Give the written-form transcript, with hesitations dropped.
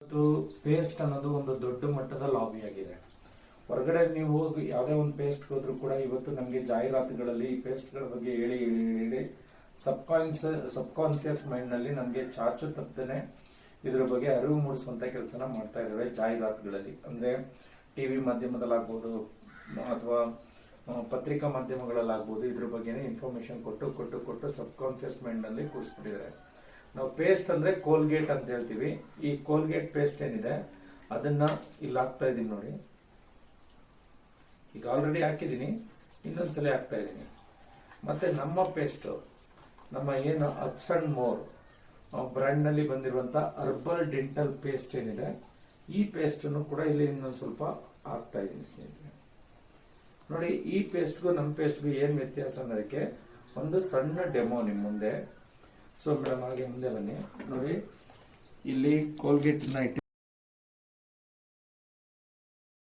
ಇವತ್ತು ಪೇಸ್ಟ್ ಅನ್ನೋದು ಒಂದು ದೊಡ್ಡ ಮಟ್ಟದ ಲಾಬಿ ಆಗಿದೆ. ಹೊರಗಡೆ ನೀವು ಹೋಗಿ ಯಾವುದೇ ಒಂದು ಪೇಸ್ಟ್ ಹೋದ್ರೂ ಕೂಡ ಇವತ್ತು ನಮಗೆ ಜಾಹೀರಾತುಗಳಲ್ಲಿ ಈ ಪೇಸ್ಟ್ಗಳ ಬಗ್ಗೆ ಹೇಳಿ ಹೇಳಿ ಹೇಳಿ ಸಬ್ಕಾನ್ಸಿಯಸ್ ಮೈಂಡ್ ನಲ್ಲಿ ನಮಗೆ ಚಾಚು ತಪ್ಪದೇನೆ ಇದ್ರ ಬಗ್ಗೆ ಅರಿವು ಮೂಡಿಸುವಂತ ಕೆಲಸನ ಮಾಡ್ತಾ ಇದಾವೆ ಜಾಹೀರಾತುಗಳಲ್ಲಿ. ಅಂದ್ರೆ ಟಿವಿ ಮಾಧ್ಯಮದಲ್ಲಾಗ್ಬೋದು ಅಥವಾ ಪತ್ರಿಕಾ ಮಾಧ್ಯಮಗಳಲ್ಲಾಗ್ಬೋದು, ಇದ್ರ ಬಗ್ಗೆನೇ ಇನ್ಫಾರ್ಮೇಶನ್ ಕೊಟ್ಟು ಕೊಟ್ಟು ಕೊಟ್ಟು ಸಬ್ಕಾನ್ಸಿಯಸ್ ಮೈಂಡ್ ನಲ್ಲಿ ಕೂರಿಸ್ಬಿಟ್ಟಿದ್ದಾರೆ. ನಾವು ಪೇಸ್ಟ್ ಅಂದ್ರೆ ಕೋಲ್ಗೇಟ್ ಅಂತ ಹೇಳ್ತೀವಿ. ಈ ಕೋಲ್ಗೇಟ್ ಪೇಸ್ಟ್ ಏನಿದೆ ಅದನ್ನ ಇಲ್ಲಿ ಹಾಕ್ತಾ ಇದೀನಿ ನೋಡಿ. ಈಗ ಆಲ್ರೆಡಿ ಹಾಕಿದೀನಿ, ಇನ್ನೊಂದ್ಸಲ ಹಾಕ್ತಾ ಇದೀನಿ. ಮತ್ತೆ ನಮ್ಮ ಪೇಸ್ಟ್, ನಮ್ಮ ಏನು ಅಕ್ಸ್ ಅಂಡ್ ಮೋರ್ ಬ್ರ್ಯಾಂಡ್ ನಲ್ಲಿ ಬಂದಿರುವಂತ ಅರ್ಬಲ್ ಡೆಂಟಲ್ ಪೇಸ್ಟ್ ಏನಿದೆ, ಈ ಪೇಸ್ಟ್ ಅನ್ನು ಕೂಡ ಇಲ್ಲಿ ಇನ್ನೊಂದು ಸ್ವಲ್ಪ ಹಾಕ್ತಾ ಇದೀನಿ ಸ್ನೇಹಿತರೆ. ನೋಡಿ, ಈ ಪೇಸ್ಟ್ಗೂ ನಮ್ಮ ಪೇಸ್ಟ್ಗೂ ಏನ್ ವ್ಯತ್ಯಾಸ ಅನ್ನೋದಕ್ಕೆ ಒಂದು ಸಣ್ಣ ಡೆಮೋ ನಿಮ್ ಮುಂದೆ. ಸೊ ಮೇಡಮ್, ಹಾಗೆ ಮುಂದೆ ಬನ್ನಿ. ನೋಡಿ, ಇಲ್ಲಿ ಕೋಲ್ಗೇಟ್ ನ